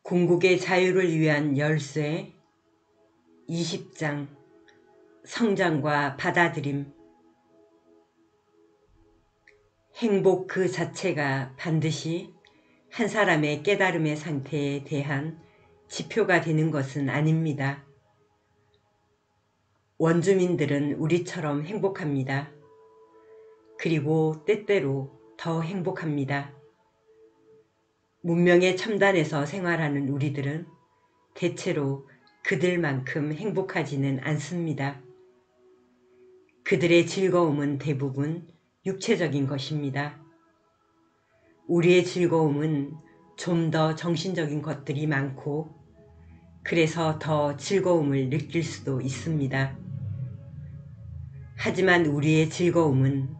궁극의 자유를 위한 열쇠 20장 성장과 받아들임. 행복 그 자체가 반드시 한 사람의 깨달음의 상태에 대한 지표가 되는 것은 아닙니다. 원주민들은 우리처럼 행복합니다. 그리고 때때로 더 행복합니다. 문명의 첨단에서 생활하는 우리들은 대체로 그들만큼 행복하지는 않습니다. 그들의 즐거움은 대부분 육체적인 것입니다. 우리의 즐거움은 좀 더 정신적인 것들이 많고 그래서 더 즐거움을 느낄 수도 있습니다. 하지만 우리의 즐거움은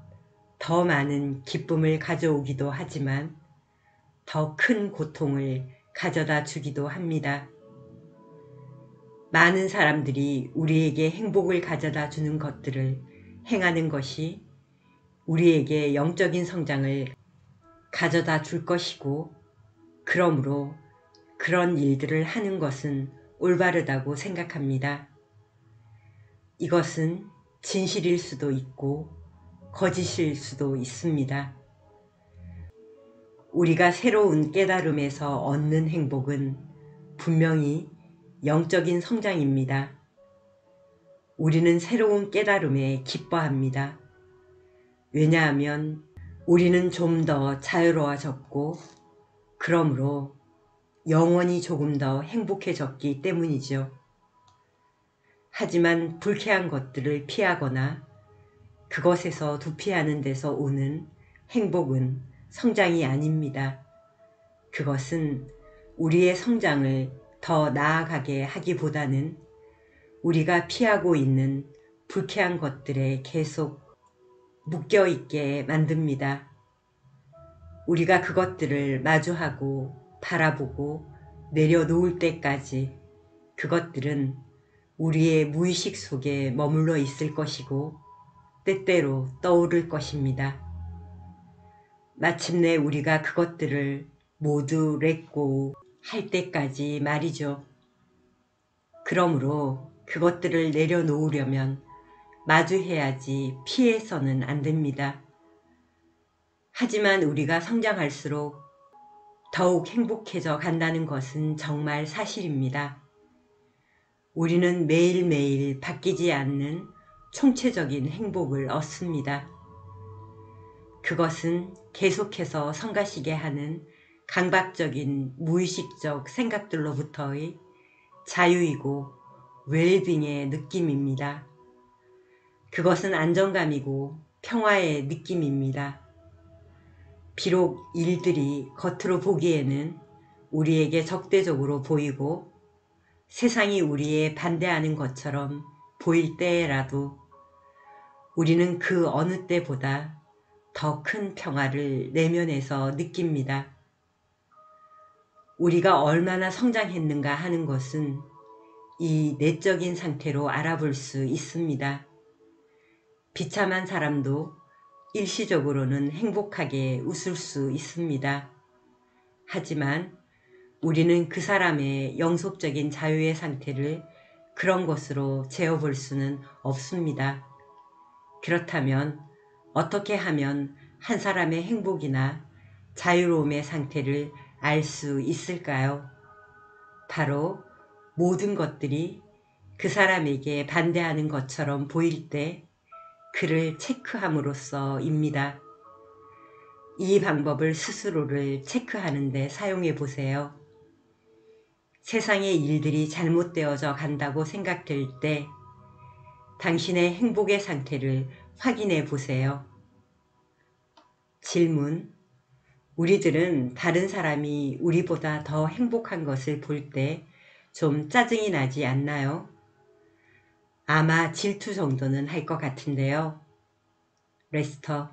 더 많은 기쁨을 가져오기도 하지만 더 큰 고통을 가져다 주기도 합니다. 많은 사람들이 우리에게 행복을 가져다 주는 것들을 행하는 것이 우리에게 영적인 성장을 가져다 줄 것이고, 그러므로 그런 일들을 하는 것은 올바르다고 생각합니다. 이것은 진실일 수도 있고 거짓일 수도 있습니다. 우리가 새로운 깨달음에서 얻는 행복은 분명히 영적인 성장입니다. 우리는 새로운 깨달음에 기뻐합니다. 왜냐하면 우리는 좀 더 자유로워졌고 그러므로 영원히 조금 더 행복해졌기 때문이죠. 하지만 불쾌한 것들을 피하거나 그것에서 두피하는 데서 오는 행복은 성장이 아닙니다. 그것은 우리의 성장을 더 나아가게 하기보다는 우리가 피하고 있는 불쾌한 것들에 계속 묶여있게 만듭니다. 우리가 그것들을 마주하고 바라보고 내려놓을 때까지 그것들은 우리의 무의식 속에 머물러 있을 것이고 때때로 떠오를 것입니다. 마침내 우리가 그것들을 모두 렛고 할 때까지 말이죠. 그러므로 그것들을 내려놓으려면 마주해야지 피해서는 안 됩니다. 하지만 우리가 성장할수록 더욱 행복해져 간다는 것은 정말 사실입니다. 우리는 매일매일 바뀌지 않는 총체적인 행복을 얻습니다. 그것은 계속해서 성가시게 하는 강박적인 무의식적 생각들로부터의 자유이고 웰빙의 느낌입니다. 그것은 안정감이고 평화의 느낌입니다. 비록 일들이 겉으로 보기에는 우리에게 적대적으로 보이고 세상이 우리에 반대하는 것처럼 보일 때라도 우리는 그 어느 때보다 더 큰 평화를 내면에서 느낍니다. 우리가 얼마나 성장했는가 하는 것은 이 내적인 상태로 알아볼 수 있습니다. 비참한 사람도 일시적으로는 행복하게 웃을 수 있습니다. 하지만 우리는 그 사람의 영속적인 자유의 상태를 그런 것으로 재어볼 수는 없습니다. 그렇다면 어떻게 하면 한 사람의 행복이나 자유로움의 상태를 알 수 있을까요? 바로 모든 것들이 그 사람에게 반대하는 것처럼 보일 때 그를 체크함으로써입니다. 이 방법을 스스로를 체크하는 데 사용해 보세요. 세상의 일들이 잘못되어져 간다고 생각될 때 당신의 행복의 상태를 확인해 보세요. 질문: 우리들은 다른 사람이 우리보다 더 행복한 것을 볼 때 좀 짜증이 나지 않나요? 아마 질투 정도는 할 것 같은데요. 레스터: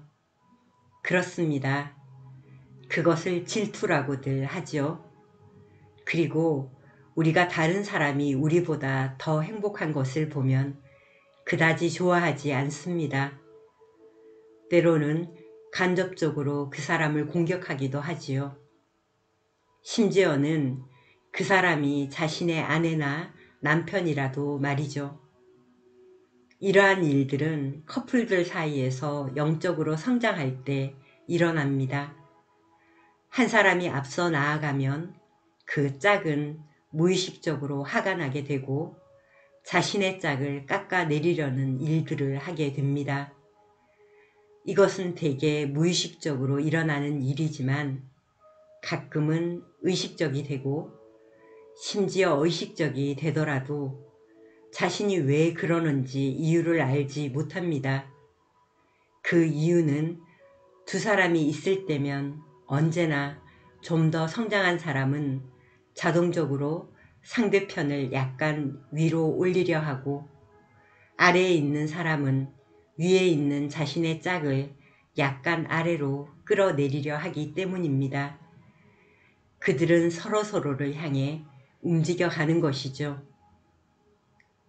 그렇습니다. 그것을 질투라고들 하죠. 그리고 우리가 다른 사람이 우리보다 더 행복한 것을 보면 그다지 좋아하지 않습니다. 때로는 간접적으로 그 사람을 공격하기도 하지요. 심지어는 그 사람이 자신의 아내나 남편이라도 말이죠. 이러한 일들은 커플들 사이에서 영적으로 성장할 때 일어납니다. 한 사람이 앞서 나아가면 그 짝은 무의식적으로 화가 나게 되고 자신의 짝을 깎아내리려는 일들을 하게 됩니다. 이것은 대개 무의식적으로 일어나는 일이지만 가끔은 의식적이 되고 심지어 의식적이 되더라도 자신이 왜 그러는지 이유를 알지 못합니다. 그 이유는 두 사람이 있을 때면 언제나 좀 더 성장한 사람은 자동적으로 상대편을 약간 위로 올리려 하고 아래에 있는 사람은 위에 있는 자신의 짝을 약간 아래로 끌어내리려 하기 때문입니다. 그들은 서로서로를 향해 움직여가는 것이죠.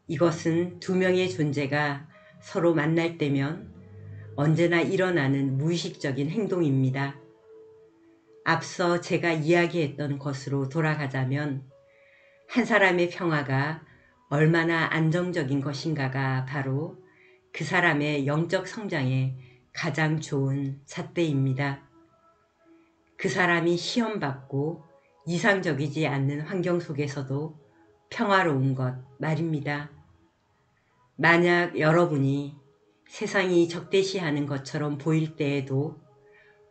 이것은 두 명의 존재가 서로 만날 때면 언제나 일어나는 무의식적인 행동입니다. 앞서 제가 이야기했던 것으로 돌아가자면 한 사람의 평화가 얼마나 안정적인 것인가가 바로 그 사람의 영적 성장에 가장 좋은 잣대입니다. 그 사람이 시험받고 이상적이지 않는 환경 속에서도 평화로운 것 말입니다. 만약 여러분이 세상이 적대시하는 것처럼 보일 때에도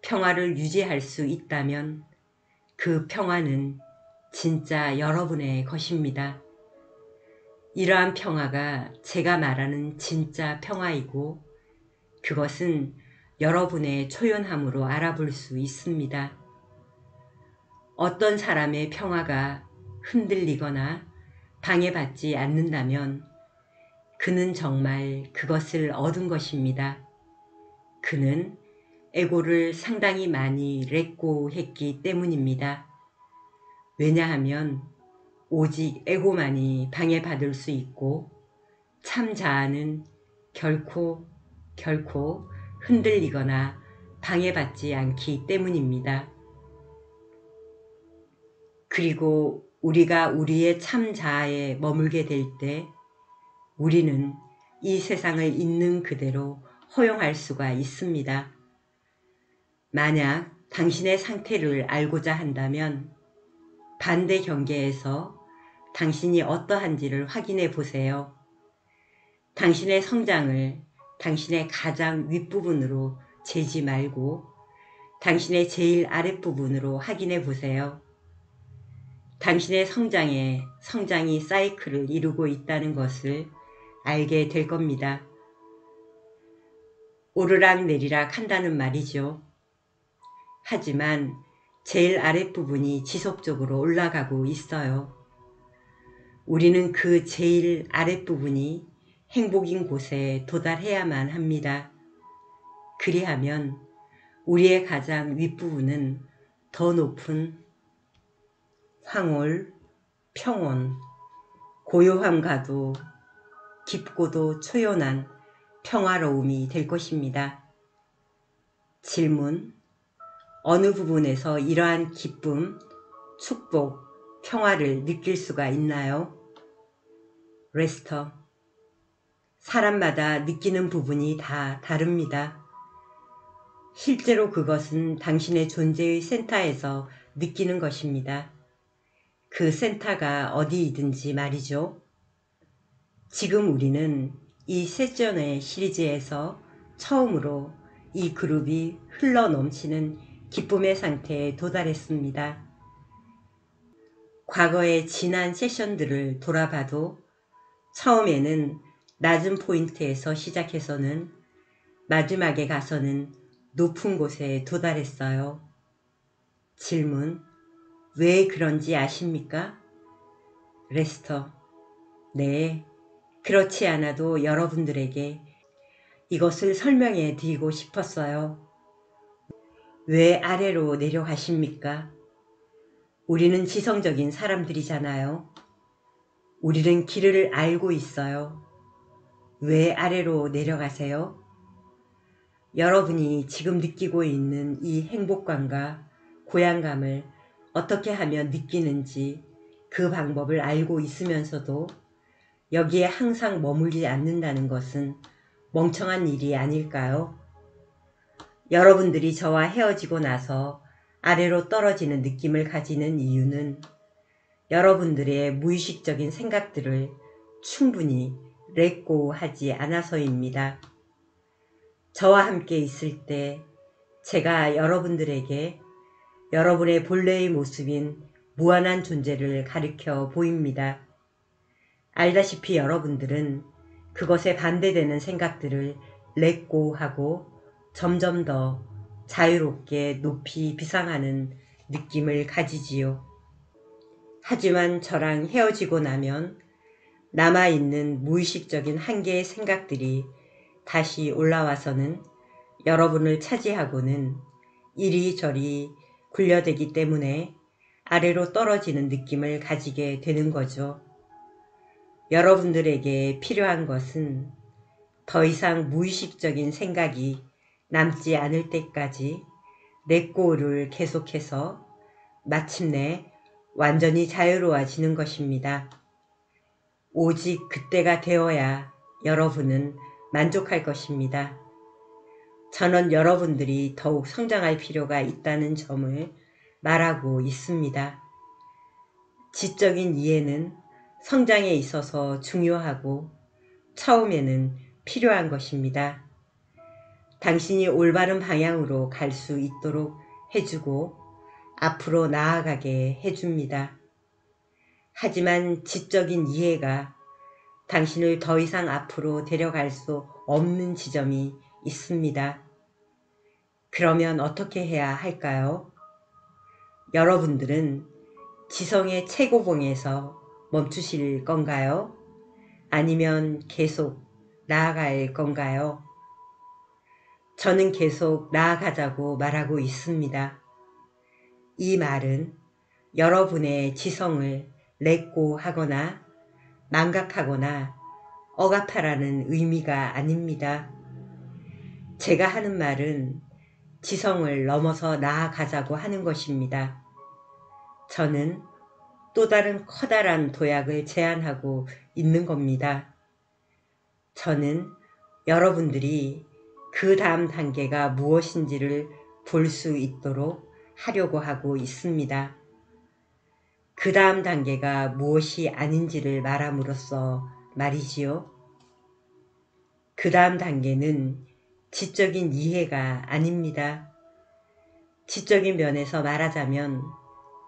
평화를 유지할 수 있다면 그 평화는 진짜 여러분의 것입니다. 이러한 평화가 제가 말하는 진짜 평화이고 그것은 여러분의 초연함으로 알아볼 수 있습니다. 어떤 사람의 평화가 흔들리거나 방해받지 않는다면 그는 정말 그것을 얻은 것입니다. 그는 에고를 상당히 많이 레꼬했기 때문입니다. 왜냐하면 오직 에고만이 방해받을 수 있고 참 자아는 결코 흔들리거나 방해받지 않기 때문입니다. 그리고 우리가 우리의 참 자아에 머물게 될 때 우리는 이 세상을 있는 그대로 허용할 수가 있습니다. 만약 당신의 상태를 알고자 한다면 반대 경계에서 당신이 어떠한지를 확인해 보세요. 당신의 성장을 당신의 가장 윗부분으로 재지 말고 당신의 제일 아랫부분으로 확인해 보세요. 당신의 성장이 사이클을 이루고 있다는 것을 알게 될 겁니다. 오르락 내리락 한다는 말이죠. 하지만 제일 아랫부분이 지속적으로 올라가고 있어요. 우리는 그 제일 아랫부분이 행복인 곳에 도달해야만 합니다. 그리하면 우리의 가장 윗부분은 더 높은 황홀, 평온, 고요함과도 깊고도 초연한 평화로움이 될 것입니다. 질문: 어느 부분에서 이러한 기쁨, 축복, 평화를 느낄 수가 있나요? 레스터: 사람마다 느끼는 부분이 다 다릅니다. 실제로 그것은 당신의 존재의 센터에서 느끼는 것입니다. 그 센터가 어디이든지 말이죠. 지금 우리는 이 세션의 시리즈에서 처음으로 이 그룹이 흘러넘치는 기쁨의 상태에 도달했습니다. 과거의 지난 세션들을 돌아봐도 처음에는 낮은 포인트에서 시작해서는 마지막에 가서는 높은 곳에 도달했어요. 질문: 왜 그런지 아십니까? 레스터: 네, 그렇지 않아도 여러분들에게 이것을 설명해 드리고 싶었어요. 왜 아래로 내려가십니까? 우리는 지성적인 사람들이잖아요. 우리는 길을 알고 있어요. 왜 아래로 내려가세요? 여러분이 지금 느끼고 있는 이 행복감과 고향감을 어떻게 하면 느끼는지 그 방법을 알고 있으면서도 여기에 항상 머물지 않는다는 것은 멍청한 일이 아닐까요? 여러분들이 저와 헤어지고 나서 아래로 떨어지는 느낌을 가지는 이유는 여러분들의 무의식적인 생각들을 충분히 렛고하지 않아서입니다. 저와 함께 있을 때 제가 여러분들에게 여러분의 본래의 모습인 무한한 존재를 가르쳐 보입니다. 알다시피 여러분들은 그것에 반대되는 생각들을 렛고하고 점점 더 자유롭게 높이 비상하는 느낌을 가지지요. 하지만 저랑 헤어지고 나면 남아있는 무의식적인 한 개의 생각들이 다시 올라와서는 여러분을 차지하고는 이리저리 굴려대기 때문에 아래로 떨어지는 느낌을 가지게 되는 거죠. 여러분들에게 필요한 것은 더 이상 무의식적인 생각이 남지 않을 때까지 렛고를 계속해서 마침내 완전히 자유로워지는 것입니다. 오직 그때가 되어야 여러분은 만족할 것입니다. 저는 여러분들이 더욱 성장할 필요가 있다는 점을 말하고 있습니다. 지적인 이해는 성장에 있어서 중요하고 처음에는 필요한 것입니다. 당신이 올바른 방향으로 갈 수 있도록 해주고 앞으로 나아가게 해줍니다. 하지만 지적인 이해가 당신을 더 이상 앞으로 데려갈 수 없는 지점이 있습니다. 그러면 어떻게 해야 할까요? 여러분들은 지성의 최고봉에서 멈추실 건가요? 아니면 계속 나아갈 건가요? 저는 계속 나아가자고 말하고 있습니다. 이 말은 여러분의 지성을 렛고하거나 망각하거나 억압하라는 의미가 아닙니다. 제가 하는 말은 지성을 넘어서 나아가자고 하는 것입니다. 저는 또 다른 커다란 도약을 제안하고 있는 겁니다. 저는 여러분들이 그 다음 단계가 무엇인지를 볼 수 있도록 하려고 하고 있습니다. 그 다음 단계가 무엇이 아닌지를 말함으로써 말이지요. 그 다음 단계는 지적인 이해가 아닙니다. 지적인 면에서 말하자면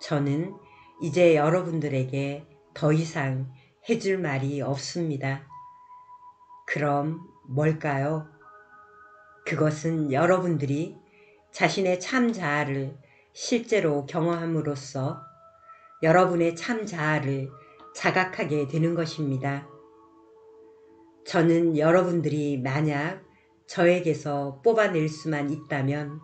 저는 이제 여러분들에게 더 이상 해줄 말이 없습니다. 그럼 뭘까요? 그것은 여러분들이 자신의 참 자아를 실제로 경험함으로써 여러분의 참 자아를 자각하게 되는 것입니다. 저는 여러분들이 만약 저에게서 뽑아낼 수만 있다면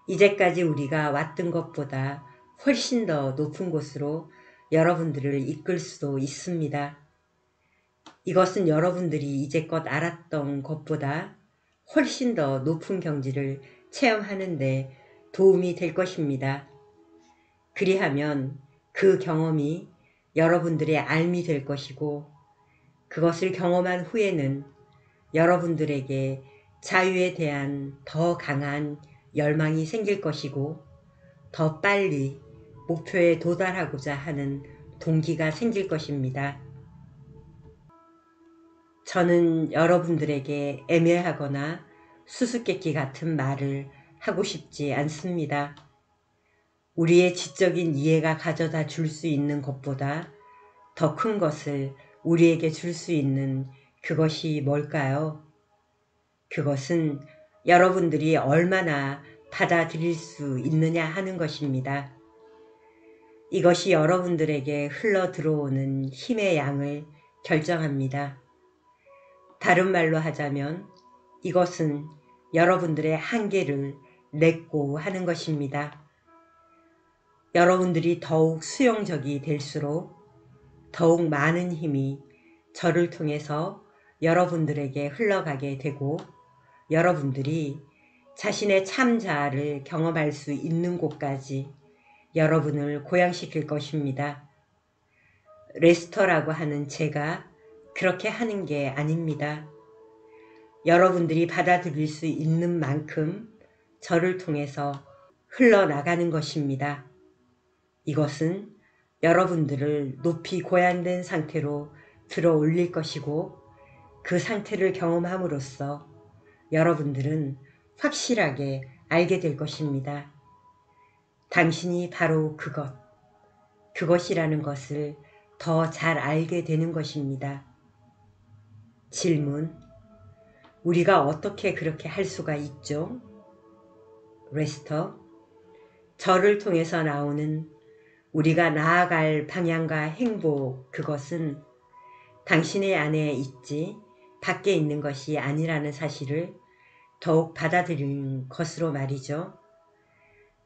이제까지 우리가 왔던 것보다 훨씬 더 높은 곳으로 여러분들을 이끌 수도 있습니다. 이것은 여러분들이 이제껏 알았던 것보다 훨씬 더 높은 경지를 체험하는 데 도움이 될 것입니다. 그리하면 그 경험이 여러분들의 삶이 될 것이고 그것을 경험한 후에는 여러분들에게 자유에 대한 더 강한 열망이 생길 것이고 더 빨리 목표에 도달하고자 하는 동기가 생길 것입니다. 저는 여러분들에게 애매하거나 수수께끼 같은 말을 하고 싶지 않습니다. 우리의 지적인 이해가 가져다 줄 수 있는 것보다 더 큰 것을 우리에게 줄 수 있는 그것이 뭘까요? 그것은 여러분들이 얼마나 받아들일 수 있느냐 하는 것입니다. 이것이 여러분들에게 흘러 들어오는 힘의 양을 결정합니다. 다른 말로 하자면 이것은 여러분들의 한계를 렛고 하는 것입니다. 여러분들이 더욱 수용적이 될수록 더욱 많은 힘이 저를 통해서 여러분들에게 흘러가게 되고 여러분들이 자신의 참 자아를 경험할 수 있는 곳까지 여러분을 고양시킬 것입니다. 레스터라고 하는 제가 그렇게 하는 게 아닙니다. 여러분들이 받아들일 수 있는 만큼 저를 통해서 흘러나가는 것입니다. 이것은 여러분들을 높이 고양된 상태로 들어 올릴 것이고, 그 상태를 경험함으로써 여러분들은 확실하게 알게 될 것입니다. 당신이 바로 그것이라는 것을 더 잘 알게 되는 것입니다. 질문: 우리가 어떻게 그렇게 할 수가 있죠? 레스터: 저를 통해서 나오는 우리가 나아갈 방향과 행복, 그것은 당신의 안에 있지 밖에 있는 것이 아니라는 사실을 더욱 받아들이는 것으로 말이죠.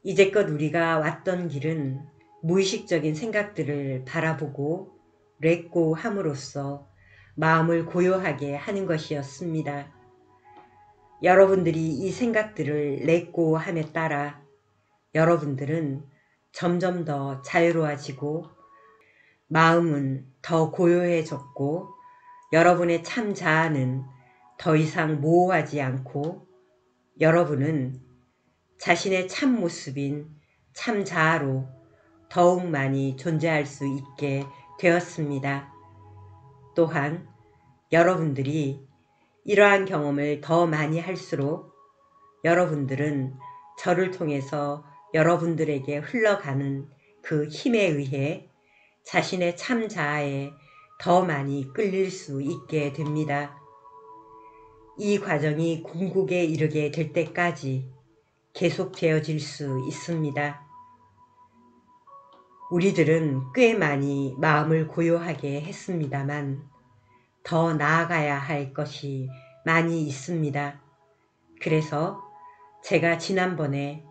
이제껏 우리가 왔던 길은 무의식적인 생각들을 바라보고 렛고 함으로써 마음을 고요하게 하는 것이었습니다. 여러분들이 이 생각들을 렛고 함에 따라 여러분들은 점점 더 자유로워지고 마음은 더 고요해졌고, 여러분의 참 자아는 더 이상 모호하지 않고, 여러분은 자신의 참 모습인 참 자아로 더욱 많이 존재할 수 있게 되었습니다. 또한 여러분들이 이러한 경험을 더 많이 할수록 여러분들은 저를 통해서 여러분들에게 흘러가는 그 힘에 의해 자신의 참 자아에 더 많이 끌릴 수 있게 됩니다. 이 과정이 궁극에 이르게 될 때까지 계속되어질 수 있습니다. 우리들은 꽤 많이 마음을 고요하게 했습니다만 더 나아가야 할 것이 많이 있습니다. 그래서 제가 지난번에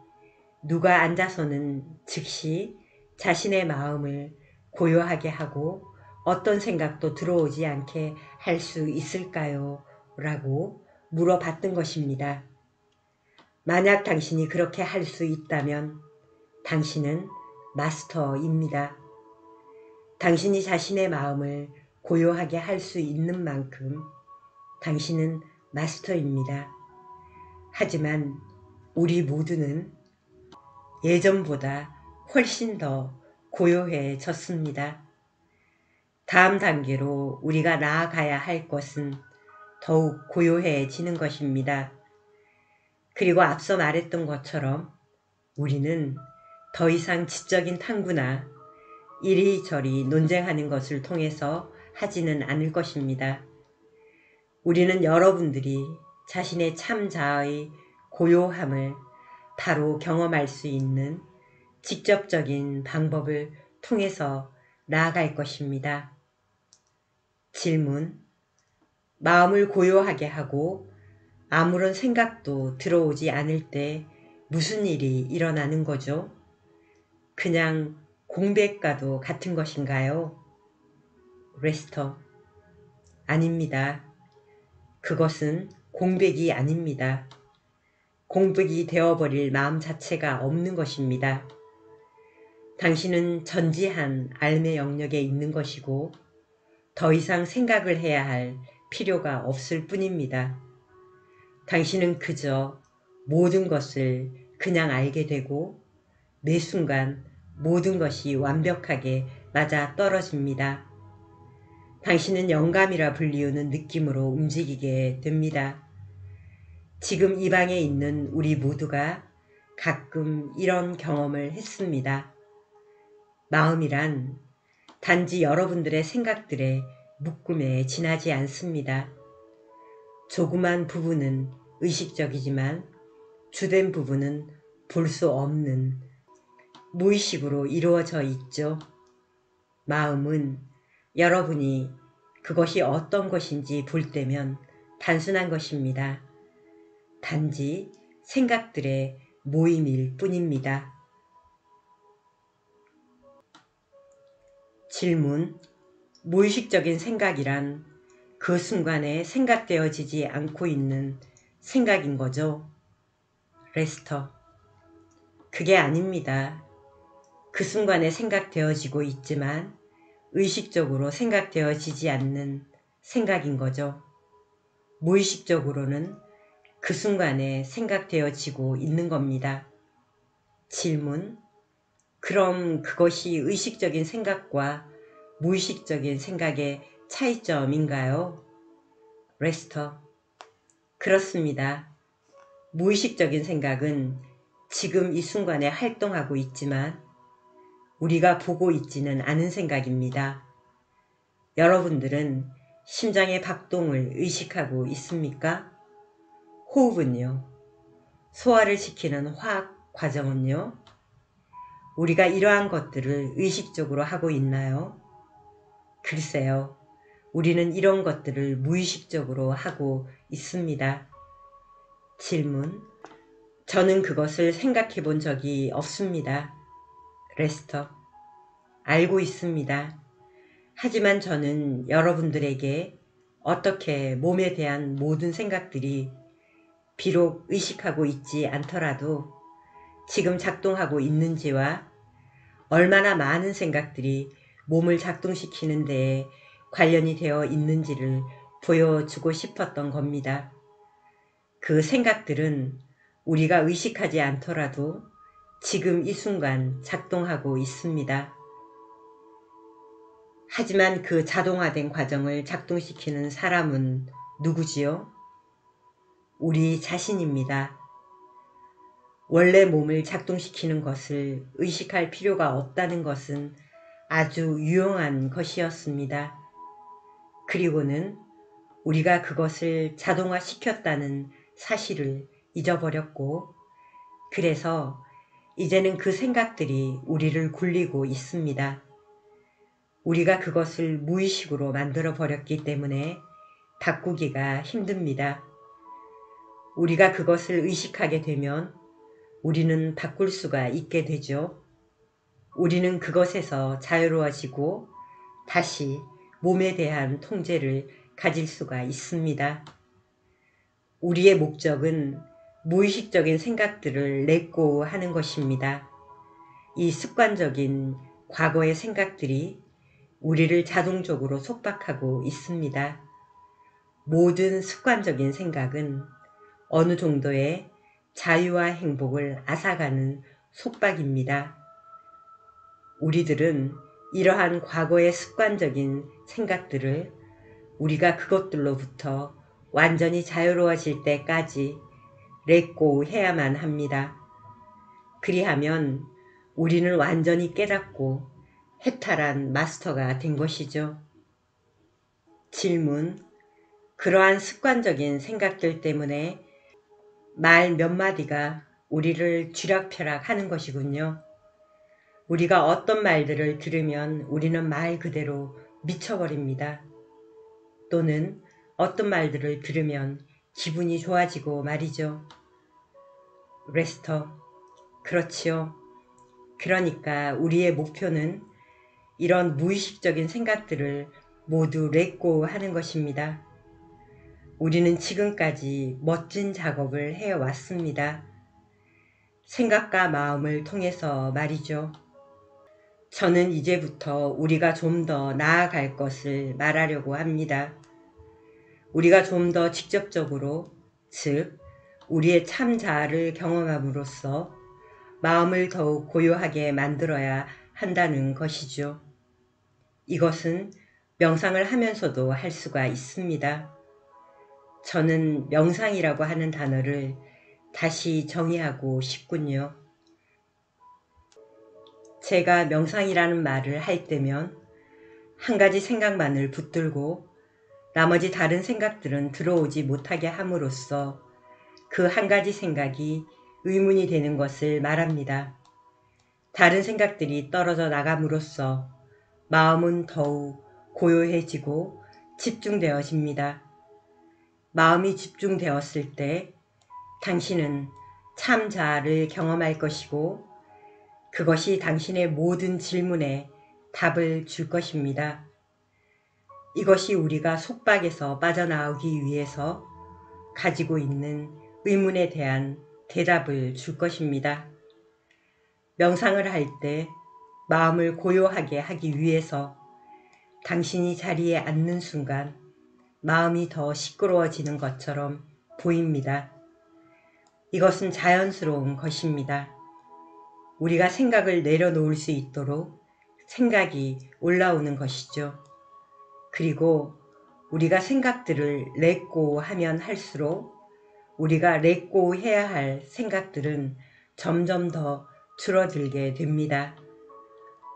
누가 앉아서는 즉시 자신의 마음을 고요하게 하고 어떤 생각도 들어오지 않게 할 수 있을까요? 라고 물어봤던 것입니다. 만약 당신이 그렇게 할 수 있다면 당신은 마스터입니다. 당신이 자신의 마음을 고요하게 할 수 있는 만큼 당신은 마스터입니다. 하지만 우리 모두는 예전보다 훨씬 더 고요해졌습니다. 다음 단계로 우리가 나아가야 할 것은 더욱 고요해지는 것입니다. 그리고 앞서 말했던 것처럼 우리는 더 이상 지적인 탐구나 이리저리 논쟁하는 것을 통해서 하지는 않을 것입니다. 우리는 여러분들이 자신의 참 자아의 고요함을 바로 경험할 수 있는 직접적인 방법을 통해서 나아갈 것입니다. 질문: 마음을 고요하게 하고 아무런 생각도 들어오지 않을 때 무슨 일이 일어나는 거죠? 그냥 공백과도 같은 것인가요? 레스터: 아닙니다. 그것은 공백이 아닙니다. 공백이 되어버릴 마음 자체가 없는 것입니다. 당신은 전지한 삶의 영역에 있는 것이고 더 이상 생각을 해야 할 필요가 없을 뿐입니다. 당신은 그저 모든 것을 그냥 알게 되고 매 순간 모든 것이 완벽하게 맞아 떨어집니다. 당신은 영감이라 불리우는 느낌으로 움직이게 됩니다. 지금 이 방에 있는 우리 모두가 가끔 이런 경험을 했습니다. 마음이란 단지 여러분들의 생각들의 묶음에 지나지 않습니다. 조그만 부분은 의식적이지만 주된 부분은 볼 수 없는 무의식으로 이루어져 있죠. 마음은 여러분이 그것이 어떤 것인지 볼 때면 단순한 것입니다. 단지 생각들의 모임일 뿐입니다. 질문: 무의식적인 생각이란 그 순간에 생각되어지지 않고 있는 생각인 거죠? 레스터: 그게 아닙니다. 그 순간에 생각되어지고 있지만 의식적으로 생각되어지지 않는 생각인 거죠. 무의식적으로는 그 순간에 생각되어지고 있는 겁니다. 질문: 그럼 그것이 의식적인 생각과 무의식적인 생각의 차이점인가요? 레스터: 그렇습니다. 무의식적인 생각은 지금 이 순간에 활동하고 있지만 우리가 보고 있지는 않은 생각입니다. 여러분들은 심장의 박동을 의식하고 있습니까? 호흡은요? 소화를 시키는 화학 과정은요? 우리가 이러한 것들을 의식적으로 하고 있나요? 글쎄요. 우리는 이런 것들을 무의식적으로 하고 있습니다. 질문: 저는 그것을 생각해 본 적이 없습니다. 레스터: 알고 있습니다. 하지만 저는 여러분들에게 어떻게 몸에 대한 모든 생각들이 비록 의식하고 있지 않더라도 지금 작동하고 있는지와 얼마나 많은 생각들이 몸을 작동시키는 데에 관련이 되어 있는지를 보여주고 싶었던 겁니다. 그 생각들은 우리가 의식하지 않더라도 지금 이 순간 작동하고 있습니다. 하지만 그 자동화된 과정을 작동시키는 사람은 누구지요? 우리 자신입니다. 원래 몸을 작동시키는 것을 의식할 필요가 없다는 것은 아주 유용한 것이었습니다. 그리고는 우리가 그것을 자동화시켰다는 사실을 잊어버렸고, 그래서 이제는 그 생각들이 우리를 굴리고 있습니다. 우리가 그것을 무의식으로 만들어 버렸기 때문에 바꾸기가 힘듭니다. 우리가 그것을 의식하게 되면 우리는 바꿀 수가 있게 되죠. 우리는 그것에서 자유로워지고 다시 몸에 대한 통제를 가질 수가 있습니다. 우리의 목적은 무의식적인 생각들을 렛고 하는 것입니다. 이 습관적인 과거의 생각들이 우리를 자동적으로 속박하고 있습니다. 모든 습관적인 생각은 어느 정도의 자유와 행복을 앗아가는 속박입니다. 우리들은 이러한 과거의 습관적인 생각들을 우리가 그것들로부터 완전히 자유로워질 때까지 렛고 해야만 합니다. 그리하면 우리는 완전히 깨닫고 해탈한 마스터가 된 것이죠. 질문: 그러한 습관적인 생각들 때문에 말 몇 마디가 우리를 쥐락펴락 하는 것이군요. 우리가 어떤 말들을 들으면 우리는 말 그대로 미쳐버립니다. 또는 어떤 말들을 들으면 기분이 좋아지고 말이죠. 레스터: 그렇지요. 그러니까 우리의 목표는 이런 무의식적인 생각들을 모두 렛고 하는 것입니다. 우리는 지금까지 멋진 작업을 해왔습니다. 생각과 마음을 통해서 말이죠. 저는 이제부터 우리가 좀 더 나아갈 것을 말하려고 합니다. 우리가 좀 더 직접적으로, 즉 우리의 참 자아를 경험함으로써 마음을 더욱 고요하게 만들어야 한다는 것이죠. 이것은 명상을 하면서도 할 수가 있습니다. 저는 명상이라고 하는 단어를 다시 정의하고 싶군요. 제가 명상이라는 말을 할 때면 한 가지 생각만을 붙들고 나머지 다른 생각들은 들어오지 못하게 함으로써 그 한 가지 생각이 의문이 되는 것을 말합니다. 다른 생각들이 떨어져 나감으로써 마음은 더욱 고요해지고 집중되어집니다. 마음이 집중되었을 때 당신은 참 자아를 경험할 것이고 그것이 당신의 모든 질문에 답을 줄 것입니다. 이것이 우리가 속박에서 빠져나오기 위해서 가지고 있는 의문에 대한 대답을 줄 것입니다. 명상을 할 때 마음을 고요하게 하기 위해서 당신이 자리에 앉는 순간 마음이 더 시끄러워지는 것처럼 보입니다. 이것은 자연스러운 것입니다. 우리가 생각을 내려놓을 수 있도록 생각이 올라오는 것이죠. 그리고 우리가 생각들을 렛고 하면 할수록 우리가 렛고 해야 할 생각들은 점점 더 줄어들게 됩니다.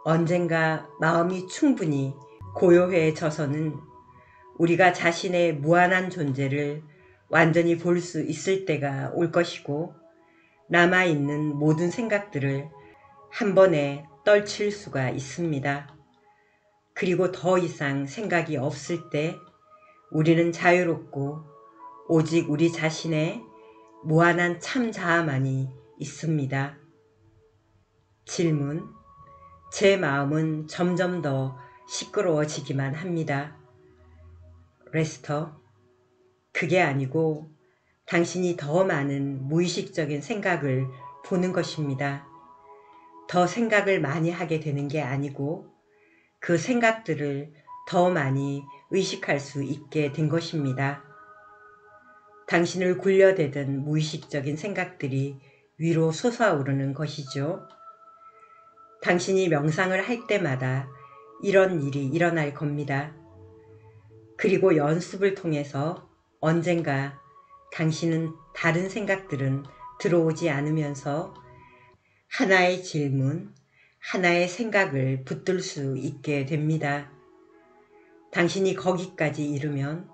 언젠가 마음이 충분히 고요해져서는 우리가 자신의 무한한 존재를 완전히 볼 수 있을 때가 올 것이고, 남아있는 모든 생각들을 한 번에 떨칠 수가 있습니다. 그리고 더 이상 생각이 없을 때 우리는 자유롭고 오직 우리 자신의 무한한 참 자아만이 있습니다. 질문: 제 마음은 점점 더 시끄러워지기만 합니다. 레스터: 그게 아니고 당신이 더 많은 무의식적인 생각을 보는 것입니다. 더 생각을 많이 하게 되는 게 아니고 그 생각들을 더 많이 의식할 수 있게 된 것입니다. 당신을 굴려대던 무의식적인 생각들이 위로 솟아오르는 것이죠. 당신이 명상을 할 때마다 이런 일이 일어날 겁니다. 그리고 연습을 통해서 언젠가 당신은 다른 생각들은 들어오지 않으면서 하나의 질문, 하나의 생각을 붙들 수 있게 됩니다. 당신이 거기까지 이르면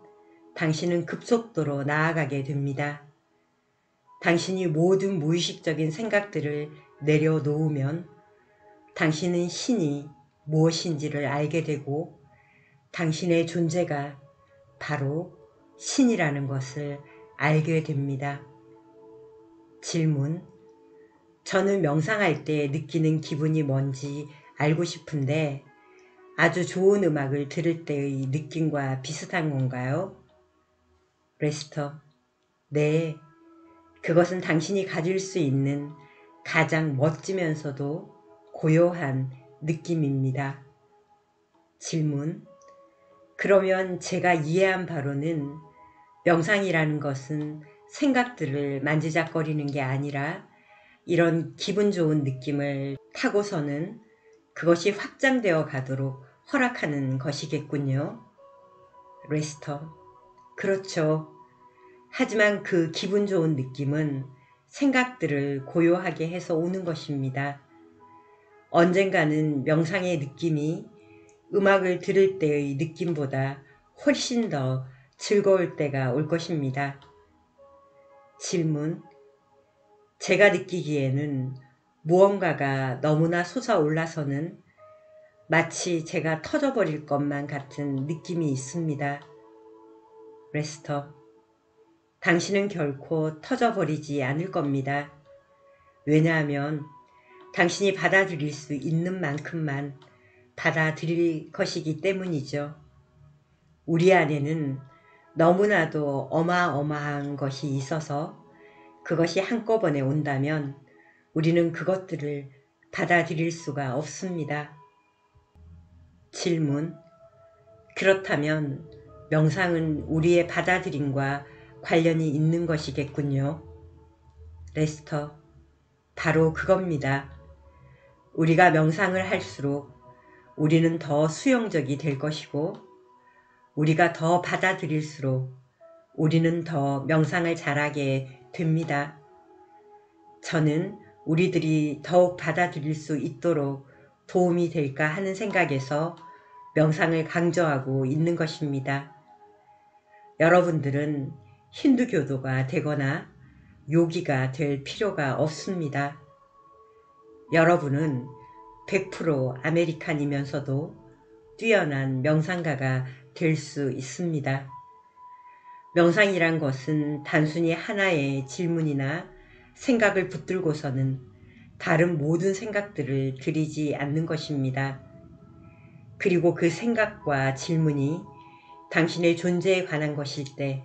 당신은 급속도로 나아가게 됩니다. 당신이 모든 무의식적인 생각들을 내려놓으면 당신은 신이 무엇인지를 알게 되고 당신의 존재가 바로 신이라는 것을 알게 됩니다. 질문: 저는 명상할 때 느끼는 기분이 뭔지 알고 싶은데 아주 좋은 음악을 들을 때의 느낌과 비슷한 건가요? 레스터: 네, 그것은 당신이 가질 수 있는 가장 멋지면서도 고요한 느낌입니다. 질문: 그러면 제가 이해한 바로는 명상이라는 것은 생각들을 만지작거리는 게 아니라 이런 기분 좋은 느낌을 타고서는 그것이 확장되어 가도록 허락하는 것이겠군요. 레스터: 그렇죠. 하지만 그 기분 좋은 느낌은 생각들을 고요하게 해서 오는 것입니다. 언젠가는 명상의 느낌이 음악을 들을 때의 느낌보다 훨씬 더 즐거울 때가 올 것입니다. 질문: 제가 느끼기에는 무언가가 너무나 솟아올라서는 마치 제가 터져버릴 것만 같은 느낌이 있습니다. 레스터: 당신은 결코 터져버리지 않을 겁니다. 왜냐하면 당신이 받아들일 수 있는 만큼만 받아들일 것이기 때문이죠. 우리 안에는 너무나도 어마어마한 것이 있어서 그것이 한꺼번에 온다면 우리는 그것들을 받아들일 수가 없습니다. 질문: 그렇다면 명상은 우리의 받아들임과 관련이 있는 것이겠군요. 레스터: 바로 그겁니다. 우리가 명상을 할수록 우리는 더 수용적이 될 것이고 우리가 더 받아들일수록 우리는 더 명상을 잘하게 됩니다. 저는 우리들이 더욱 받아들일 수 있도록 도움이 될까 하는 생각에서 명상을 강조하고 있는 것입니다. 여러분들은 힌두교도가 되거나 요기가 될 필요가 없습니다. 여러분은 100% 아메리칸이면서도 뛰어난 명상가가 될 수 있습니다. 명상이란 것은 단순히 하나의 질문이나 생각을 붙들고서는 다른 모든 생각들을 들이지 않는 것입니다. 그리고 그 생각과 질문이 당신의 존재에 관한 것일 때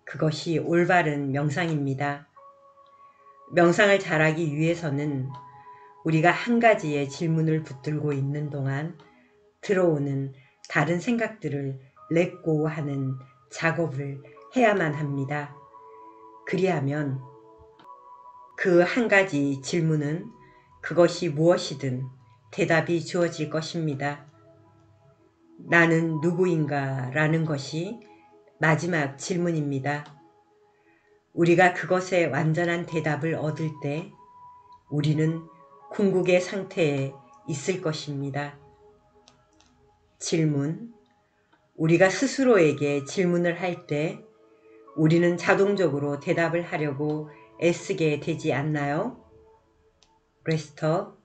그것이 올바른 명상입니다. 명상을 잘하기 위해서는 우리가 한 가지의 질문을 붙들고 있는 동안 들어오는 다른 생각들을 렛고 하는 작업을 해야만 합니다. 그리하면 그 한 가지 질문은 그것이 무엇이든 대답이 주어질 것입니다. 나는 누구인가? 라는 것이 마지막 질문입니다. 우리가 그것에 완전한 대답을 얻을 때 우리는 궁극의 상태에 있을 것입니다. 질문. 우리가 스스로에게 질문을 할 때 우리는 자동적으로 대답을 하려고 애쓰게 되지 않나요? 레스터.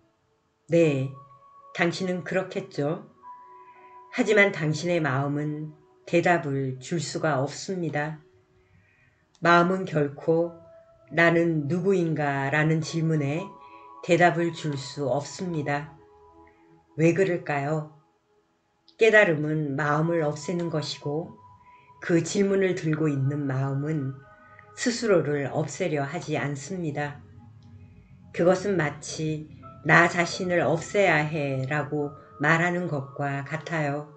네, 당신은 그렇겠죠. 하지만 당신의 마음은 대답을 줄 수가 없습니다. 마음은 결코 나는 누구인가 라는 질문에 대답을 줄 수 없습니다. 왜 그럴까요? 깨달음은 마음을 없애는 것이고 그 질문을 들고 있는 마음은 스스로를 없애려 하지 않습니다. 그것은 마치 나 자신을 없애야 해 라고 말하는 것과 같아요.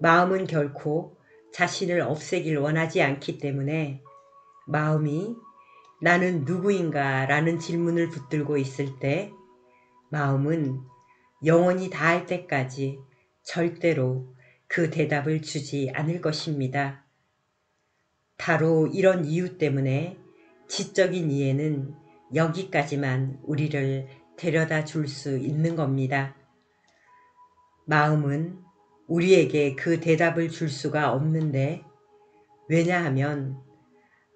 마음은 결코 자신을 없애길 원하지 않기 때문에 마음이 나는 누구인가 라는 질문을 붙들고 있을 때 마음은 영원히 다할 때까지 절대로 그 대답을 주지 않을 것입니다. 바로 이런 이유 때문에 지적인 이해는 여기까지만 우리를 데려다 줄 수 있는 겁니다. 마음은 우리에게 그 대답을 줄 수가 없는데 왜냐하면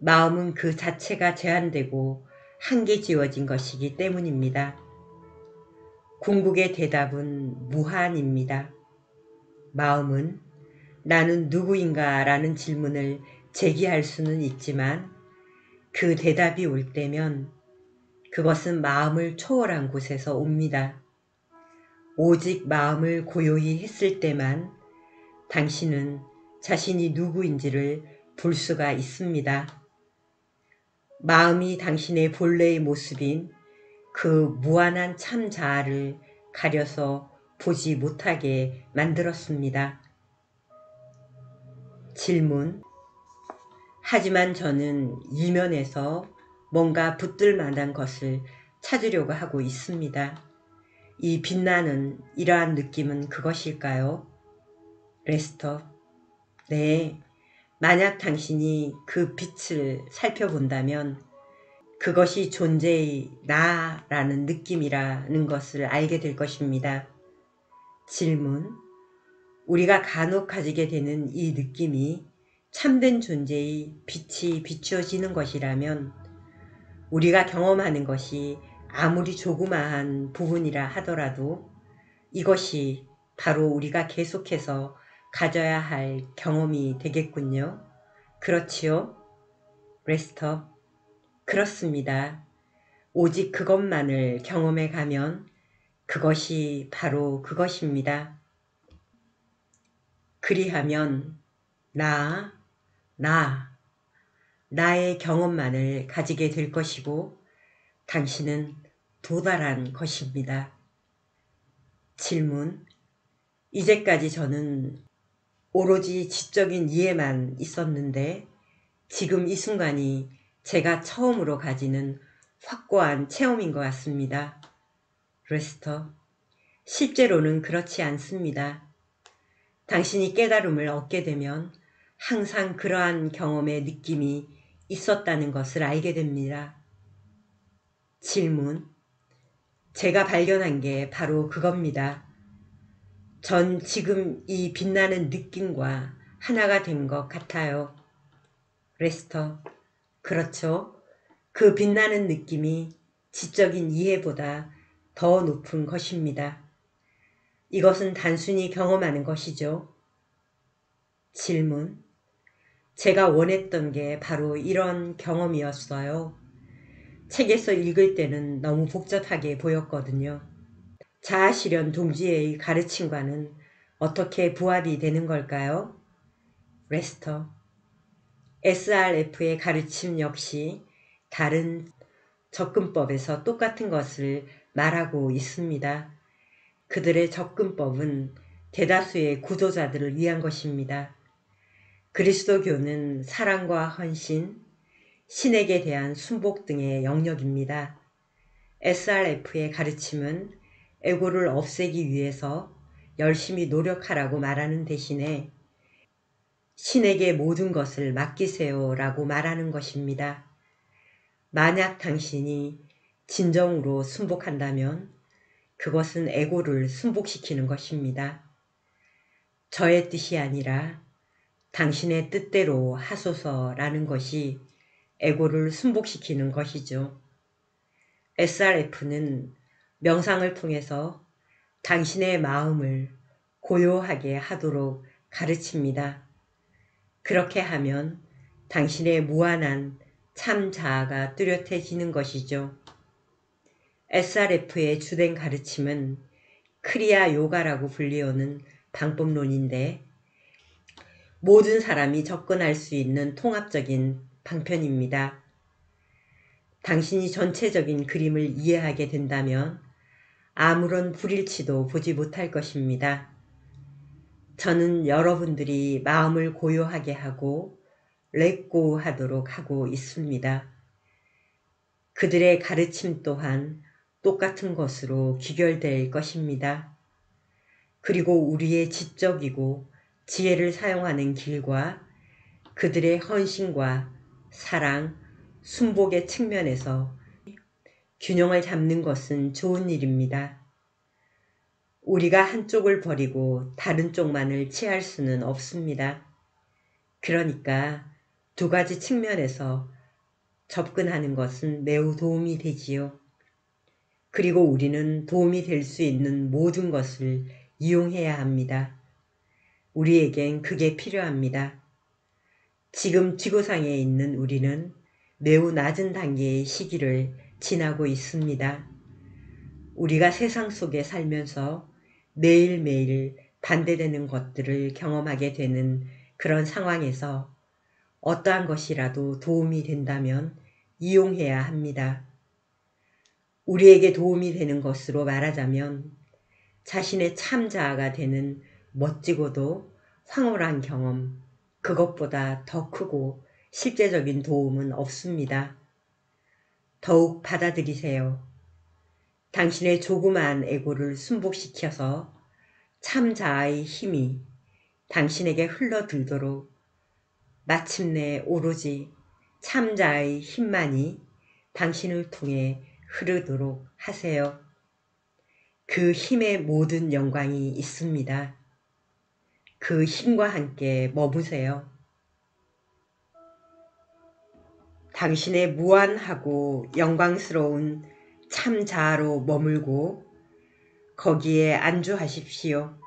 마음은 그 자체가 제한되고 한계지어진 것이기 때문입니다. 궁극의 대답은 무한입니다. 마음은 나는 누구인가 라는 질문을 제기할 수는 있지만 그 대답이 올 때면 그것은 마음을 초월한 곳에서 옵니다. 오직 마음을 고요히 했을 때만 당신은 자신이 누구인지를 볼 수가 있습니다. 마음이 당신의 본래의 모습인 그 무한한 참 자아를 가려서 보지 못하게 만들었습니다. 질문. 하지만 저는 이면에서 뭔가 붙들 만한 것을 찾으려고 하고 있습니다. 이 빛나는 이러한 느낌은 그것일까요? 레스터. 네, 만약 당신이 그 빛을 살펴본다면 그것이 존재의 나라는 느낌이라는 것을 알게 될 것입니다. 질문. 우리가 간혹 가지게 되는 이 느낌이 참된 존재의 빛이 비추어지는 것이라면 우리가 경험하는 것이 아무리 조그마한 부분이라 하더라도 이것이 바로 우리가 계속해서 가져야 할 경험이 되겠군요. 그렇지요? 레스터. 그렇습니다. 오직 그것만을 경험해 가면 그것이 바로 그것입니다. 그리하면 나의 경험만을 가지게 될 것이고 당신은 도달한 것입니다. 질문. 이제까지 저는 오로지 지적인 이해만 있었는데 지금 이 순간이 제가 처음으로 가지는 확고한 체험인 것 같습니다. 레스터. 실제로는 그렇지 않습니다. 당신이 깨달음을 얻게 되면 항상 그러한 경험의 느낌이 있었다는 것을 알게 됩니다. 질문. 제가 발견한 게 바로 그겁니다. 전 지금 이 빛나는 느낌과 하나가 된 것 같아요. 레스터. 그렇죠. 그 빛나는 느낌이 지적인 이해보다 더 높은 것입니다. 이것은 단순히 경험하는 것이죠. 질문. 제가 원했던 게 바로 이런 경험이었어요. 책에서 읽을 때는 너무 복잡하게 보였거든요. 자아실현 동지의 가르침과는 어떻게 부합이 되는 걸까요? 레스터. SRF의 가르침 역시 다른 접근법에서 똑같은 것을 말하고 있습니다. 그들의 접근법은 대다수의 구조자들을 위한 것입니다. 그리스도교는 사랑과 헌신, 신에게 대한 순복 등의 영역입니다. SRF의 가르침은 에고를 없애기 위해서 열심히 노력하라고 말하는 대신에 신에게 모든 것을 맡기세요 라고 말하는 것입니다. 만약 당신이 진정으로 순복한다면 그것은 에고를 순복시키는 것입니다. 저의 뜻이 아니라 당신의 뜻대로 하소서라는 것이 에고를 순복시키는 것이죠. SRF는 명상을 통해서 당신의 마음을 고요하게 하도록 가르칩니다. 그렇게 하면 당신의 무한한 참 자아가 뚜렷해지는 것이죠. SRF의 주된 가르침은 크리야 요가라고 불리우는 방법론인데 모든 사람이 접근할 수 있는 통합적인 방편입니다. 당신이 전체적인 그림을 이해하게 된다면 아무런 불일치도 보지 못할 것입니다. 저는 여러분들이 마음을 고요하게 하고 렛고 하도록 하고 있습니다. 그들의 가르침 또한 똑같은 것으로 귀결될 것입니다. 그리고 우리의 지적이고 지혜를 사용하는 길과 그들의 헌신과 사랑, 순복의 측면에서 균형을 잡는 것은 좋은 일입니다. 우리가 한쪽을 버리고 다른 쪽만을 취할 수는 없습니다. 그러니까 두 가지 측면에서 접근하는 것은 매우 도움이 되지요. 그리고 우리는 도움이 될 수 있는 모든 것을 이용해야 합니다. 우리에겐 그게 필요합니다. 지금 지구상에 있는 우리는 매우 낮은 단계의 시기를 지나고 있습니다. 우리가 세상 속에 살면서 매일매일 반대되는 것들을 경험하게 되는 그런 상황에서 어떠한 것이라도 도움이 된다면 이용해야 합니다. 우리에게 도움이 되는 것으로 말하자면 자신의 참 자아가 되는 멋지고도 황홀한 경험, 그것보다 더 크고 실제적인 도움은 없습니다. 더욱 받아들이세요. 당신의 조그마한 에고를 순복시켜서 참 자아의 힘이 당신에게 흘러들도록 마침내 오로지 참 자아의 힘만이 당신을 통해 흐르도록 하세요. 그 힘의 모든 영광이 있습니다. 그 힘과 함께 머무세요. 당신의 무한하고 영광스러운 참 자아로 머물고 거기에 안주하십시오.